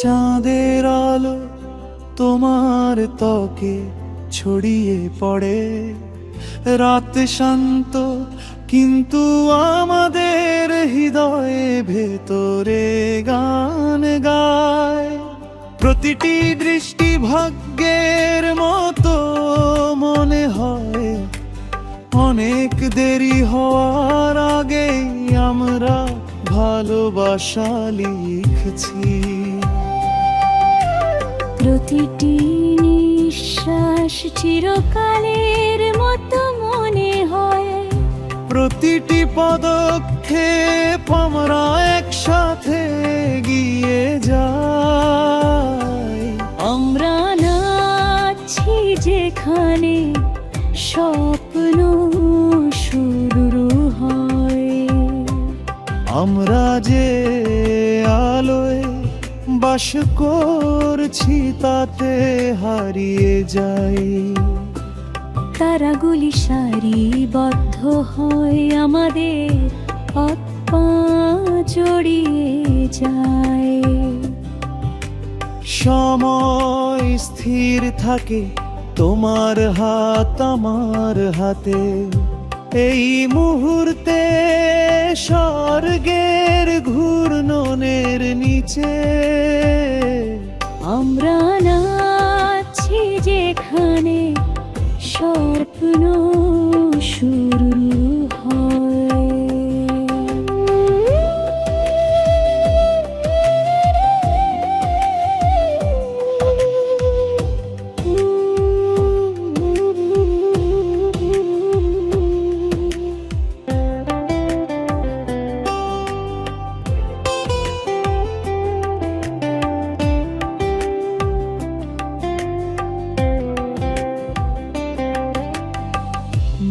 চাঁদের আলো তোমার ত্বকে ছড়িয়ে পড়ে, রাত শান্ত কিন্তু আমাদের হৃদয়ে ভেতরে গান গায়। প্রতিটি দৃষ্টি ভাগ্যের মতো মনে হয়, অনেক দেরি হওয়ার আগেই আমরা ভালোবাসা লিখছি। প্রতিটি নিঃশ্বাস চিরকালের মতো মনে হয়, প্রতিটি পদক্ষেপ আমরা একসাথে এগিয়ে যাই। আমরা নাচছি যেখানে স্বপ্ন শুরু হয়। আমরা যে আলোয় বাস করছি তাতে হারিয়ে যাই। তারাগুলি সারিবদ্ধ হয়, আমাদের পথ পা জড়িয়ে যায়। সময় স্থির থাকে তোমার হাত আমার হাতে, এই মুহূর্তে স্বর্গের ঘূর্ণনের নিচে। আমরা নাচছি যেখানে স্বপ্ন শুরু হয়।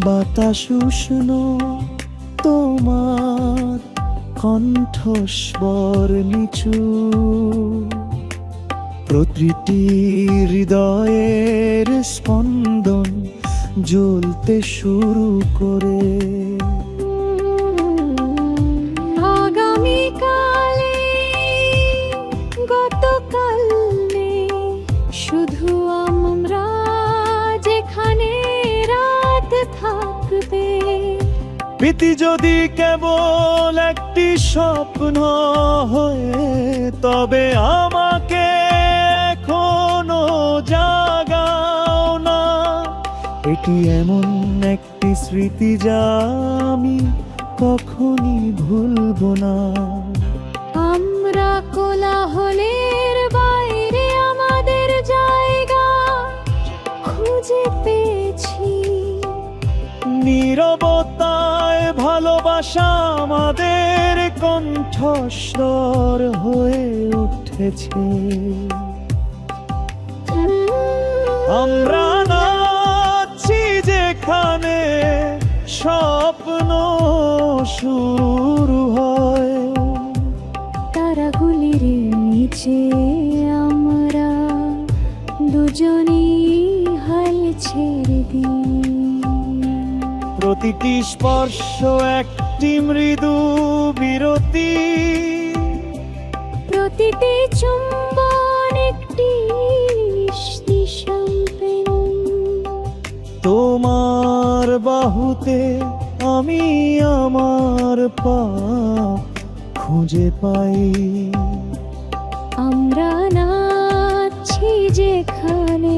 বাতাস উষ্ণ তোমার কণ্ঠস্বর নিচু, প্রতিটি হৃদয়ের স্পন্দন জ্বলতে শুরু করে। আগামীকালে গতকাল নেই, শুধু আমরা যেখানে রাত থাকবে। প্রীতি যদি কেবল একটি স্বপ্ন হয়ে, তবে আমাকে এখনো জাগাও না। এটি এমন একটি স্মৃতি যা আমি কখনই ভুলবো না। আমরা কোলাহলের বাইরে আমাদের জায়গা খুঁজে পেয়েছি। নীরবতায় ভালোবাসা আমাদের কণ্ঠস্বর হয়ে উঠেছে। আমরা নাচছি যেখানে স্বপ্ন শুরু হয়। তারাগুলির নিচে আমরা দুজনেই হাল ছেড়ে দিই। প্রতিটি স্পর্শ একটি মৃদু বিরতি, প্রতিটি চুম্বন একটি নিঃশব্দ। তোমার বাহুতে আমি আমার পথ খুঁজে পাই। আমরা নাচছি যেখানে